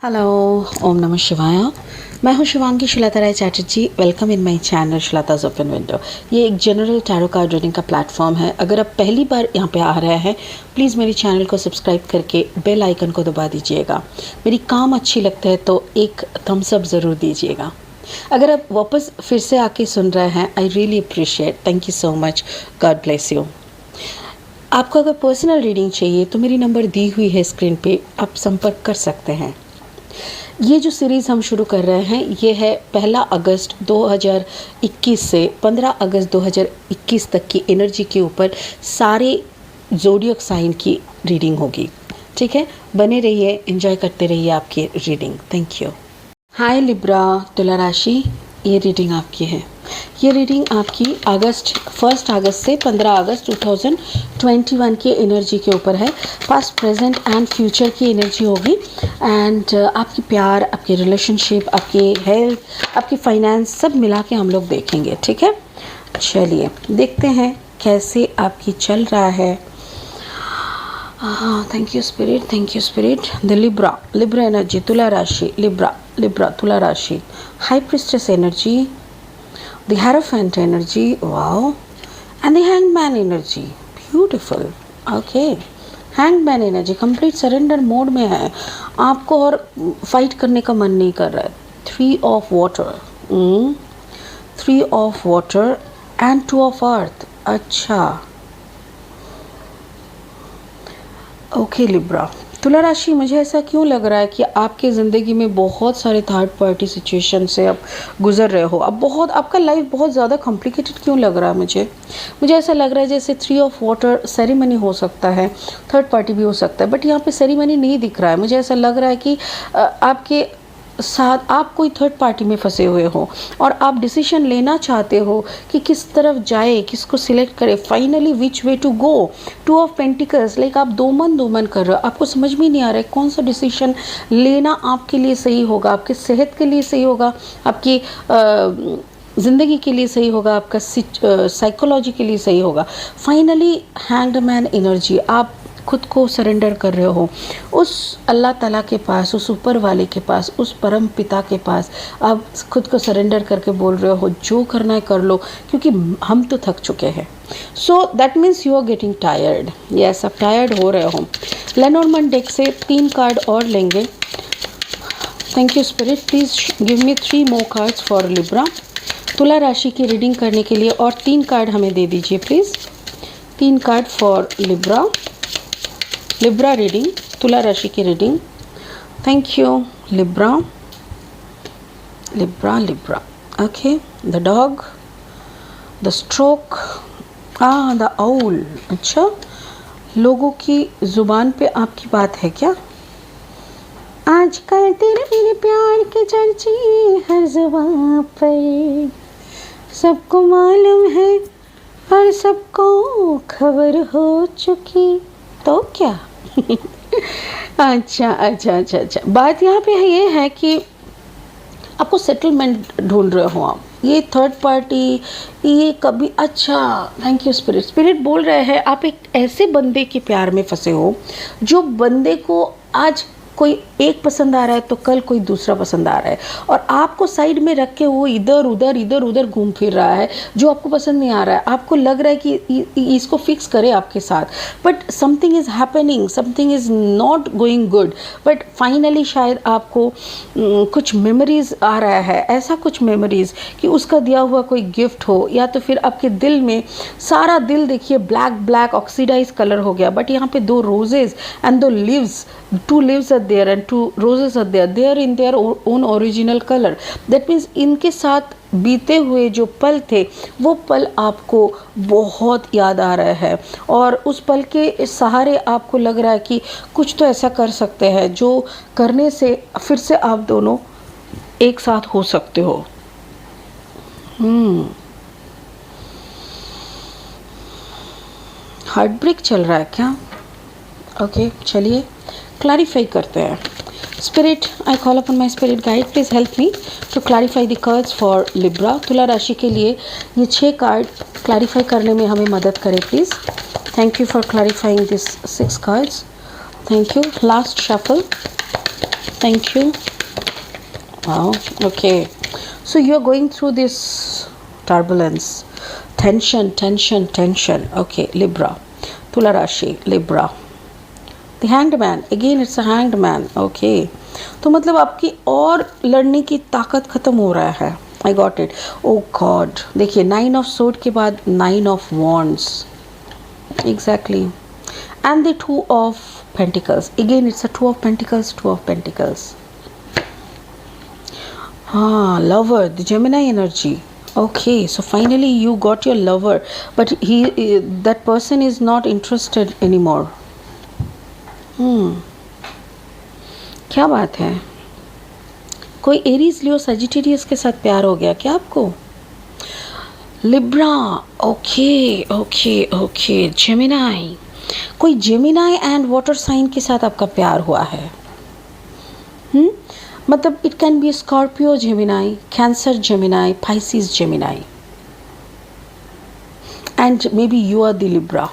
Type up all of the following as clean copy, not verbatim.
Hello, ओम नमः शिवाय। मैं हूं Shivangi Shilata Rai Chatterjee. Welcome in my channel Shilata's open window. ये एक जनरल टैरो कार्ड रीडिंग का प्लेटफॉर्म है। अगर आप पहली बार यहाँ पे आ रहे हैं, प्लीज़ मेरे चैनल को सब्सक्राइब करके बेल आइकन को दबा दीजिएगा। मेरी काम अच्छी लगता है तो एक थम्स अप ज़रूर दीजिएगा। अगर आप वापस फिर से आके सुन रहे हैं, I really appreciate, thank you so much, God bless you. आपको अगर पर्सनल रीडिंग चाहिए तो मेरी नंबर दी हुई है स्क्रीन पे, आप संपर्क कर सकते हैं। ये जो सीरीज़ हम शुरू कर रहे हैं ये है 1 अगस्त 2021 से 15 अगस्त 2021 तक की एनर्जी के ऊपर सारे ज़ोडिएक साइन की रीडिंग होगी। ठीक है, बने रहिए, एंजॉय करते रहिए आपकी reading. Thank you. Hi Libra, तुला राशि, ये रीडिंग आपकी है। ये रीडिंग आपकी 1 अगस्त से 15 अगस्त 2021 की एनर्जी के ऊपर है। पास्ट, प्रेजेंट एंड फ्यूचर की एनर्जी होगी। एंड आपकी प्यार, आपकी रिलेशनशिप, आपकी हेल्थ, आपकी फाइनेंस सब मिला के हम लोग देखेंगे। ठीक है, चलिए देखते हैं कैसे आपकी चल रहा है। Thank you spirit, thank you spirit. The Libra energy, तुला राशि, लिब्रा तुला राशि, high priestess energy, the Hierophant energy, wow, and the Hangman energy, beautiful. Okay, Hangman energy complete surrender mode में है। आपको और फाइट करने का मन नहीं कर रहा है। 3 of water, 3 of water and 2 of earth। अच्छा, ओके लिब्रा, तुला राशि, मुझे ऐसा क्यों लग रहा है कि आपके ज़िंदगी में बहुत सारे थर्ड पार्टी सिचुएशन से आप गुजर रहे हो। अब बहुत आपका लाइफ बहुत ज़्यादा कॉम्प्लिकेटेड क्यों लग रहा है मुझे ऐसा लग रहा है जैसे 3 ऑफ वाटर सेरेमनी हो सकता है, थर्ड पार्टी भी हो सकता है, बट यहाँ पे सेरेमनी नहीं दिख रहा है। मुझे ऐसा लग रहा है कि आपके साथ आप कोई थर्ड पार्टी में फंसे हुए हो और आप डिसीजन लेना चाहते हो कि किस तरफ जाए, किसको सिलेक्ट करे, finally which way to go. 2 of pentacles, like आप दो मन कर रहे हो, आपको समझ में नहीं आ रहा है कौन सा डिसीजन लेना आपके लिए सही होगा, आपके सेहत के लिए सही होगा, आपकी ज़िंदगी के लिए सही होगा, आपका साइकोलॉजी के लिए सही होगा। फाइनली हैंगमैन एनर्जी, आप खुद को सरेंडर कर रहे हो उस अल्लाह ताला के पास, उस ऊपर वाले के पास, उस परम पिता के पास। आप खुद को सरेंडर करके बोल रहे हो जो करना है कर लो, क्योंकि हम तो थक चुके हैं। So that means you are getting tired. Yes, आप टायर्ड हो रहे हो। लेनोर्मन डेक से 3 कार्ड और लेंगे। Thank you spirit, please give me 3 more cards for Libra. तुला राशि की रीडिंग करने के लिए और 3 कार्ड हमें दे दीजिए please. 3 card for Libra reading, तुला राशि की reading. Thank you Libra. Okay, the dog, the stroke, the owl. अच्छा, लोगों की जुबान पे आपकी बात है क्या? आजकल तेरे मेरे प्यार के चर्चे हर जुबान पर, सबको मालूम है और सबको खबर हो चुकी, तो क्या? अच्छा, बात यहाँ पे ये है कि आपको सेटलमेंट ढूंढ रहे हो आप। ये थर्ड पार्टी, ये कभी, अच्छा, थैंक यू स्पिरिट। स्पिरिट बोल रहे हैं आप एक ऐसे बंदे के प्यार में फंसे हो जो बंदे को आज कोई एक पसंद आ रहा है तो कल कोई दूसरा पसंद आ रहा है, और आपको साइड में रख के वो इधर उधर घूम फिर रहा है जो आपको पसंद नहीं आ रहा है। आपको लग रहा है कि इसको फिक्स करे आपके साथ, but something is happening, something is not going good. But finally शायद आपको कुछ मेमोरीज आ रहा है, ऐसा कुछ मेमोरीज कि उसका दिया हुआ कोई गिफ्ट हो, या तो फिर आपके दिल में सारा दिल देखिए ब्लैक ऑक्सीडाइज कलर हो गया, बट यहाँ पे 2 roses and 2 leaves, 2 leaves are there and 2 roses are there, they are in their own original color. That means इनके साथ बीते हुए जो पल थे वो पल आपको बहुत याद आ रहा है, और उस पल के सहारे आपको लग रहा है कि कुछ तो ऐसा कर सकते हैं जो करने से फिर से आप दोनों एक साथ हो सकते हो। हार्ट ब्रेक चल रहा है क्या? ओके, चलिए क्लैरिफाई करते हैं। Spirit, I call upon my spirit guide, please help me to clarify the cards for Libra. तुला राशि के लिए ये 6 कार्ड क्लैरिफाई करने में हमें मदद करें please. Thank you for clarifying this 6 cards. Thank you. Last shuffle. Thank you. Wow. Okay. So you're going through this turbulence, tension. Okay, Libra. Tula Rashi, Libra. The Hanged Man. Again, it's a Hanged Man. Okay. तो मतलब आपकी और लड़ने की ताकत खत्म हो रहा है. I got it. Oh God. देखिए 9 of Swords के बाद 9 of Wands. Exactly. And the 2 of Pentacles. Again, it's a 2 of Pentacles. Lover, the Gemini energy. Okay, so finally you got your lover, but that person is not interested anymore. क्या बात है? कोई Aries Leo Sagittarius के साथ प्यार हो गया क्या आपको? लिब्रा. ओके. जेमिनाई. कोई जेमिनाई एंड वाटर साइन के साथ आपका प्यार हुआ है. मतलब it can be Scorpio Gemini, Cancer Gemini, Pisces Gemini, and maybe you are the Libra.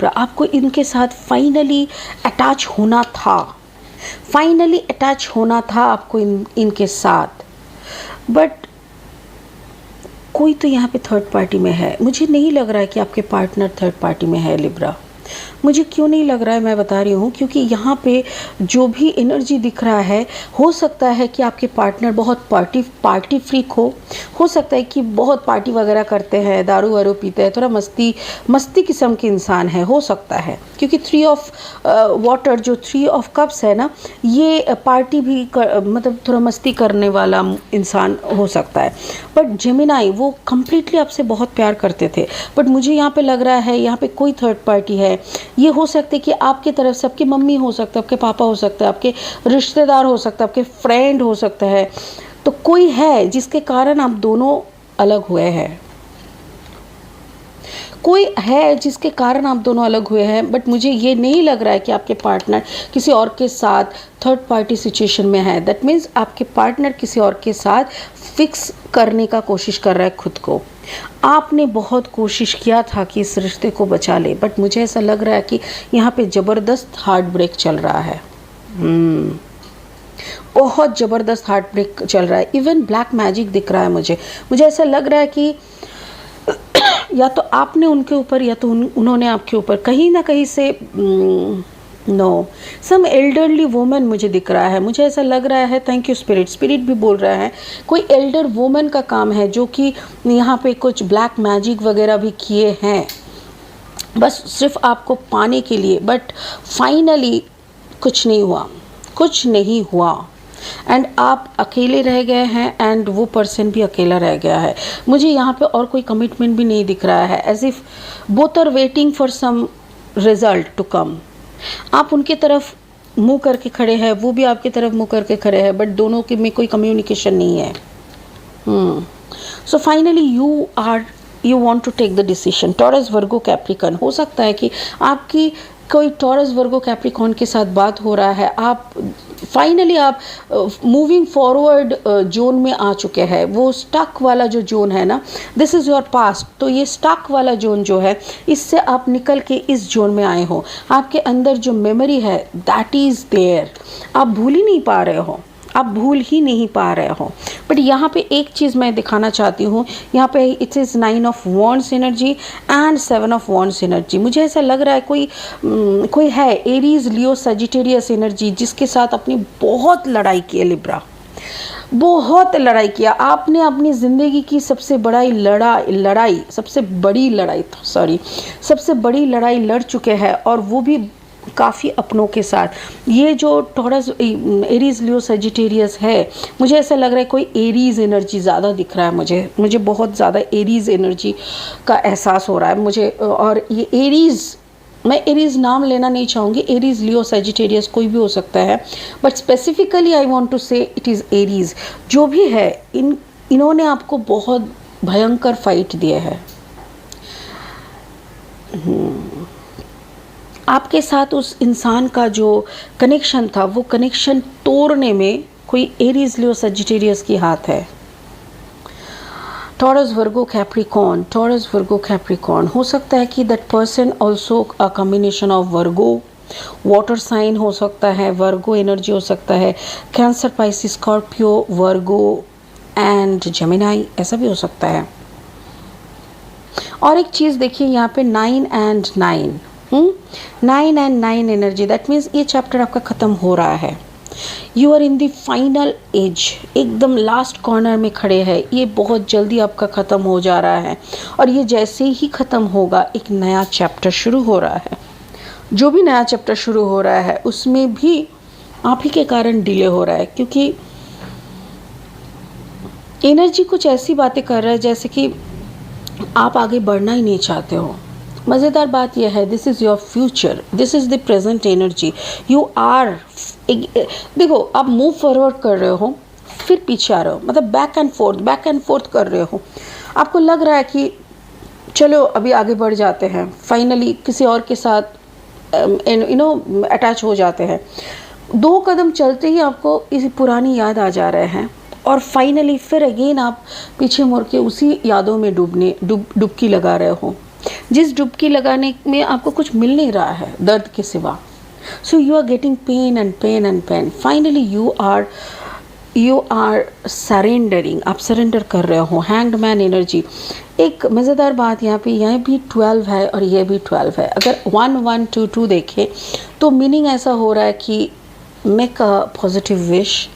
आपको इनके साथ फाइनली अटैच होना था आपको इनके साथ, बट कोई तो यहाँ पे थर्ड पार्टी में है. मुझे नहीं लग रहा है कि आपके पार्टनर थर्ड पार्टी में है लिब्रा. मुझे क्यों नहीं लग रहा है, मैं बता रही हूँ, क्योंकि यहाँ पे जो भी एनर्जी दिख रहा है, हो सकता है कि आपके पार्टनर बहुत पार्टी फ्रीक हो सकता है कि बहुत पार्टी वगैरह करते हैं, दारू वारू पीते हैं, थोड़ा मस्ती किस्म के इंसान है, हो सकता है, क्योंकि 3 ऑफ वाटर जो 3 ऑफ कप्स है ना, ये पार्टी भी मतलब थोड़ा मस्ती करने वाला इंसान हो सकता है. बट जेमिनाई वो कम्प्लीटली आपसे बहुत प्यार करते थे, बट मुझे यहाँ पे लग रहा है यहाँ पे कोई थर्ड पार्टी है. ये हो सकता है कि आपकी तरफ से आपकी मम्मी हो सकता है, आपके पापा हो सकता है, आपके रिश्तेदार हो सकता है, आपके फ्रेंड हो सकता है. तो कोई है जिसके कारण आप दोनों अलग हुए हैं. बट मुझे ये नहीं लग रहा है कि आपके पार्टनर किसी और के साथ थर्ड पार्टी सिचुएशन में है. दैट मीन्स आपके पार्टनर किसी और के साथ फिक्स करने का कोशिश कर रहा है खुद को. आपने बहुत कोशिश किया था कि इस रिश्ते को बचा ले, बट मुझे ऐसा लग रहा है कि यहाँ पे ज़बरदस्त हार्ट ब्रेक चल रहा है. बहुत ज़बरदस्त हार्ट ब्रेक चल रहा है. इवन ब्लैक मैजिक दिख रहा है मुझे ऐसा लग रहा है कि या तो आपने उनके ऊपर या तो उन्होंने आपके ऊपर कहीं ना कहीं से सम एल्डरली वुमन मुझे दिख रहा है. मुझे ऐसा लग रहा है, थैंक यू स्पिरिट भी बोल रहा है, कोई एल्डर वुमन का काम है जो कि यहाँ पे कुछ ब्लैक मैजिक वगैरह भी किए हैं बस सिर्फ आपको पाने के लिए. बट फाइनली कुछ नहीं हुआ एंड आप अकेले रह गए हैं एंड वो पर्सन भी अकेला रह गया है. मुझे यहाँ पे और कोई कमिटमेंट भी नहीं दिख रहा है. As if both are waiting for some result to come. आप उनके तरफ मुंह करके खड़े हैं, वो भी आपकी तरफ मुंह करके खड़े हैं, बट दोनों के में कोई कम्युनिकेशन नहीं है. So finally you want to take the decision. Taurus Virgo Capricorn. हो सकता है कि आपकी कोई टॉरस वर्गो कैप्रिकॉर्न के साथ बात हो रहा है. आप फाइनली आप मूविंग फॉरवर्ड जोन में आ चुके हैं. वो स्टक वाला जो जोन है ना, दिस इज़ योर पास्ट. तो ये स्टक वाला जोन जो है, इससे आप निकल के इस जोन में आए हो. आपके अंदर जो मेमोरी है दैट इज़ देयर. आप भूल ही नहीं पा रहे हो. बट यहाँ पे एक चीज़ मैं दिखाना चाहती हूँ. यहाँ पे it is 9 of wands energy and 7 of wands energy. मुझे ऐसा लग रहा है कोई है एरीज लियो सजिटेरियस एनर्जी जिसके साथ अपनी बहुत लड़ाई की है लिब्रा. बहुत लड़ाई किया आपने अपनी ज़िंदगी की सबसे बड़ी लड़ाई लड़ चुके हैं, और वो भी काफ़ी अपनों के साथ. ये जो टॉरस एरीज लियो सजिटेरियस है, मुझे ऐसा लग रहा है कोई एरीज एनर्जी ज़्यादा दिख रहा है. मुझे बहुत ज़्यादा एरीज एनर्जी का एहसास हो रहा है मुझे. और ये एरीज, मैं एरीज नाम लेना नहीं चाहूँगी, एरीज लियो सजिटेरियस कोई भी हो सकता है, but specifically I want to say it is Aries. जो भी है इन्होंने आपको बहुत भयंकर फाइट दिए है. आपके साथ उस इंसान का जो कनेक्शन था, वो कनेक्शन तोड़ने में कोई एरीज लियो सजिटेरियस की हाथ है. Taurus Virgo Capricorn. हो सकता है कि that person also a combination of Virgo water sign हो सकता है, वर्गो एनर्जी हो सकता है, Cancer, Pisces, Scorpio, Virgo and Gemini, ऐसा भी हो सकता है। और एक चीज़ देखिए यहाँ पे 9 and 9, 9 and 9 energy, that means ये चैप्टर आपका ख़त्म हो रहा है। You are in the final edge, एकदम लास्ट कॉर्नर में खड़े हैं, ये बहुत जल्दी आपका ख़त्म हो जा रहा है। और ये जैसे ही ख़त्म होगा एक नया चैप्टर शुरू हो रहा है। जो भी नया चैप्टर शुरू हो रहा है उसमें भी आप ही के कारण डिले हो रहा है, क्योंकि एनर्जी कुछ ऐसी बातें कर रहा है जैसे कि आप आगे बढ़ना ही नहीं चाहते हो। मज़ेदार बात यह है, this is your future, this is the present energy, you are. देखो, आप मूव फॉरवर्ड कर रहे हो फिर पीछे आ रहे हो, मतलब बैक एंड फोर्थ कर रहे हो। आपको लग रहा है कि चलो अभी आगे बढ़ जाते हैं, फाइनली किसी और के साथ अटैच हो जाते हैं। 2 कदम चलते ही आपको इस पुरानी याद आ जा रहे हैं और फाइनली फिर अगेन आप पीछे मुड़ के उसी यादों में डुबकी लगा रहे हो, जिस डुबकी लगाने में आपको कुछ मिल नहीं रहा है दर्द के सिवा। So you are getting pain and pain and pain, finally you are surrendering, आप सरेंडर कर रहे हो। हैंग्ड मैन एनर्जी, एक मज़ेदार बात यहाँ पे, यहाँ भी 12 है और ये भी 12 है। अगर 1 1 2 2 देखें तो मीनिंग ऐसा हो रहा है कि make a positive wish,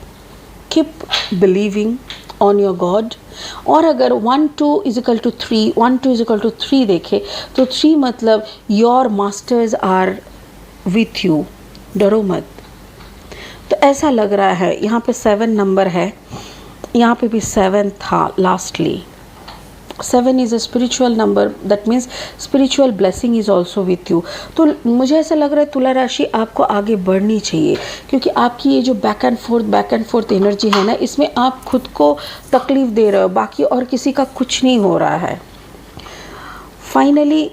keep believing on your God. और अगर 1 2 = 3, 1 2 = 3 देखें तो 3 मतलब your masters are with you, डरो मत। तो ऐसा लग रहा है। यहाँ पे 7 नंबर है, यहाँ पे भी 7 था lastly. 7 is a spiritual number, that means spiritual blessing is also with you. तो मुझे ऐसा लग रहा है तुला राशि आपको आगे बढ़नी चाहिए, क्योंकि आपकी ये जो बैक एंड फोर्थ एनर्जी है ना, इसमें आप खुद को तकलीफ़ दे रहे हो, बाकी और किसी का कुछ नहीं हो रहा है। फाइनली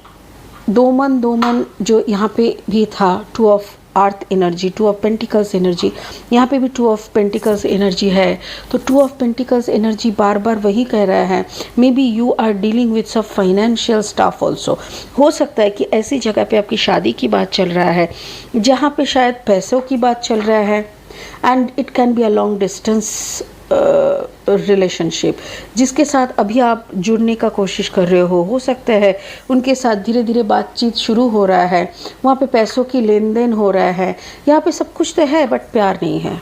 दो मन जो यहाँ पे भी था, 2 of earth energy, 2 of pentacles energy, यहाँ पे भी 2 ऑफ पेंटिकल्स एनर्जी है। तो 2 ऑफ पेंटिकल्स एनर्जी बार बार वही कह रहा है, maybe you are dealing with some financial stuff also. हो सकता है कि ऐसी जगह पे आपकी शादी की बात चल रहा है जहाँ पे शायद पैसों की बात चल रहा है, and it can be a long distance relationship जिसके साथ अभी आप जुड़ने का कोशिश कर रहे हो सकता है उनके साथ धीरे धीरे बातचीत शुरू हो रहा है, वहाँ पे पैसों की लेन देन हो रहा है, यहाँ पे सब कुछ तो है बट प्यार नहीं है।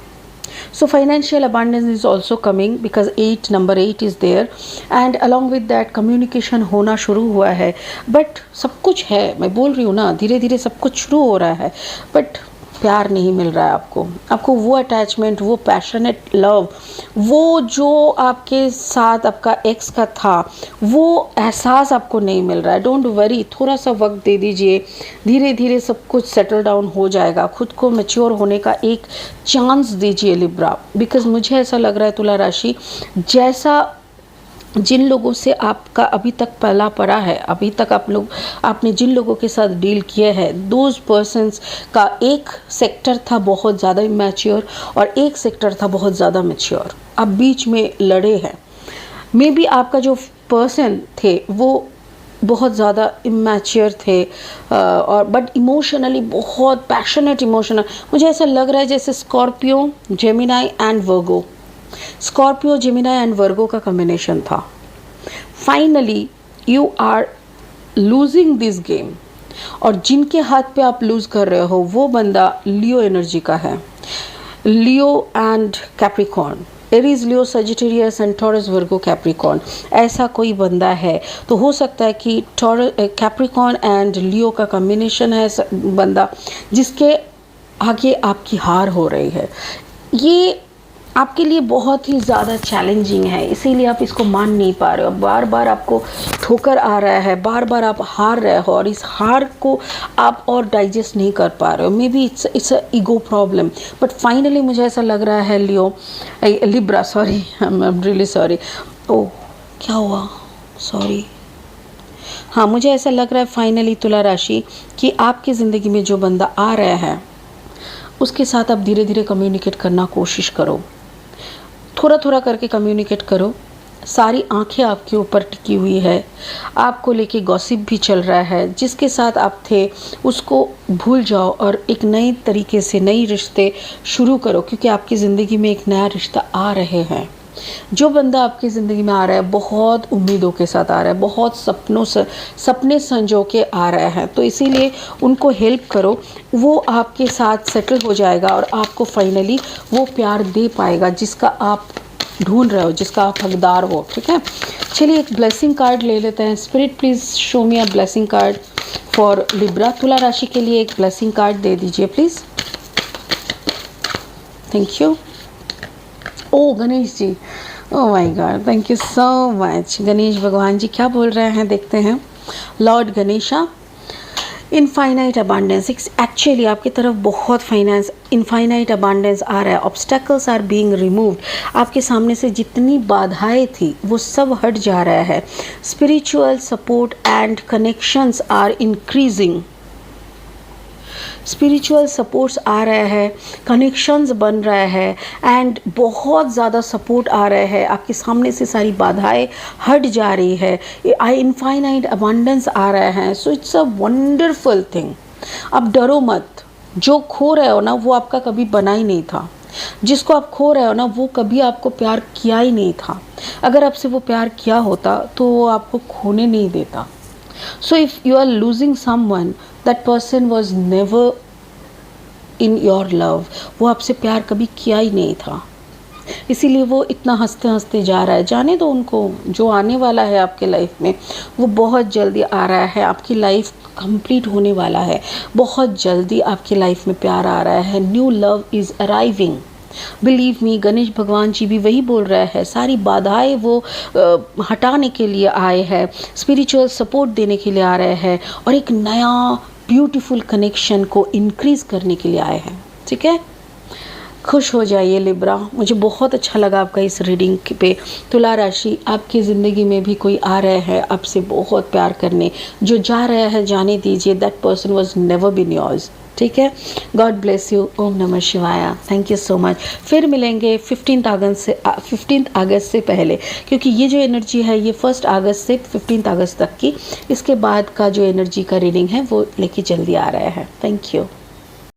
So financial abundance is also coming because number 8 is there, and along with that communication होना शुरू हुआ है। बट सब कुछ है, मैं बोल रही हूँ ना, धीरे धीरे सब कुछ शुरू हो रहा है, बट प्यार नहीं मिल रहा है आपको वो अटैचमेंट, वो पैशनेट लव, वो जो आपके साथ आपका एक्स का था, वो एहसास आपको नहीं मिल रहा है। डोंट वरी, थोड़ा सा वक्त दे दीजिए, धीरे धीरे सब कुछ सेटल डाउन हो जाएगा। खुद को मैच्योर होने का एक चांस दीजिए लिब्रा, बिकॉज मुझे ऐसा लग रहा है तुला राशि, जैसा जिन लोगों से आपका अभी तक पला पड़ा है, अभी तक आपने जिन लोगों के साथ डील किया है, दोज पर्सन्स का एक सेक्टर था बहुत ज़्यादा इमैच्योर और एक सेक्टर था बहुत ज़्यादा मैच्योर। आप बीच में लड़े हैं। मे बी आपका जो पर्सन थे वो बहुत ज़्यादा इमैच्योर थे और बट इमोशनली बहुत पैशनेट इमोशनल। मुझे ऐसा लग रहा है जैसे Scorpio, Gemini and Virgo, Scorpio, Gemini and Virgo का कॉम्बिनेशन था। Finally you are losing this game, और जिनके हाथ पे आप लूज कर रहे हो वो बंदा लियो एनर्जी का है। Leo and Capricorn, Aries, Leo, Sagittarius and Taurus, Virgo, Capricorn, ऐसा कोई बंदा है। तो हो सकता है कि कैप्रिकॉर्न एंड लियो का कॉम्बिनेशन है बंदा, जिसके आगे आपकी हार हो रही है। ये आपके लिए बहुत ही ज़्यादा चैलेंजिंग है, इसीलिए आप इसको मान नहीं पा रहे हो। बार बार आपको ठोकर आ रहा है, बार बार आप हार रहे हो और इस हार को आप और डाइजेस्ट नहीं कर पा रहे हो। Maybe it's a ego problem, but finally मुझे ऐसा लग रहा है Libra, sorry, I am really sorry. Oh, क्या हुआ, सॉरी। हाँ, मुझे ऐसा लग रहा है फाइनली तुला राशि कि आपकी ज़िंदगी में जो बंदा आ रहा है उसके साथ आप धीरे धीरे कम्युनिकेट करना कोशिश करो, थोड़ा थोड़ा करके कम्युनिकेट करो। सारी आंखें आपके ऊपर टिकी हुई है, आपको लेके गॉसिप भी चल रहा है। जिसके साथ आप थे उसको भूल जाओ और एक नए तरीके से नई रिश्ते शुरू करो, क्योंकि आपकी ज़िंदगी में एक नया रिश्ता आ रहे हैं। जो बंदा आपकी ज़िंदगी में आ रहा है बहुत उम्मीदों के साथ आ रहा है, बहुत सपने संजो के आ रहे हैं, तो इसीलिए उनको हेल्प करो। वो आपके साथ सेटल हो जाएगा और आपको फाइनली वो प्यार दे पाएगा जिसका आप ढूंढ रहे हो, जिसका आप हकदार हो। ठीक है, चलिए एक ब्लेसिंग कार्ड ले लेते हैं। Spirit please show me a blessing card for Libra. तुला राशि के लिए एक ब्लेसिंग कार्ड दे दीजिए please. Thank you. Oh Ganesh ji, oh my God, thank you so much. Ganesh भगवान जी क्या बोल रहे हैं देखते हैं। Lord Ganesha, infinite abundance, actually आपकी तरफ बहुत फाइनेंस, इनफाइनाइट अबांडेंस आ रहा है। Obstacles are being removed. आपके सामने से जितनी बाधाएं थी वो सब हट जा रहा है। Spiritual support and connections are increasing. Spiritual supports आ रहा है, कनेक्शंस बन रहा है एंड बहुत ज़्यादा सपोर्ट आ रहा है। आपके सामने से सारी बाधाएं हट जा रही है। इनफाइनाइट अबंडेंस आ रहा है। So it's a wonderful thing. अब डरो मत। जो खो रहे हो ना वो आपका कभी बना ही नहीं था। जिसको आप खो रहे हो ना वो कभी आपको प्यार किया ही नहीं था। अगर आपसे वो प्यार किया होता तो वो आपको खोने नहीं देता। So if you are losing someone, that person was never in your love. वो आपसे प्यार कभी किया ही नहीं था, इसीलिए वो इतना हंसते हंसते जा रहा है। जाने दो उनको, जो आने वाला है आपके लाइफ में वो बहुत जल्दी आ रहा है। आपकी लाइफ कंप्लीट होने वाला है, बहुत जल्दी आपकी लाइफ में प्यार आ रहा है। New love is arriving. Believe me, Ganesh भगवान जी भी वही बोल रहा है। सारी बाधाएं वो हटाने के लिए आए हैं, स्पिरिचुअल सपोर्ट देने के लिए आ रहे हैं और एक नया ब्यूटीफुल कनेक्शन को इंक्रीज करने के लिए आए हैं। ठीक है, खुश हो जाइए लिब्रा। मुझे बहुत अच्छा लगा आपका इस रीडिंग पे। तुला राशि, आपकी ज़िंदगी में भी कोई आ रहे हैं आपसे बहुत प्यार करने। जो जा रहा है जाने दीजिए। That person was never been yours. ठीक है, God bless you. Om Namah Shivaya. Thank you so much. फिर मिलेंगे 15 अगस्त से पहले, क्योंकि ये जो एनर्जी है ये 1 अगस्त से 15 अगस्त तक की, इसके बाद का जो एनर्जी का रीडिंग है वो लेके जल्दी आ रहा है। Thank you.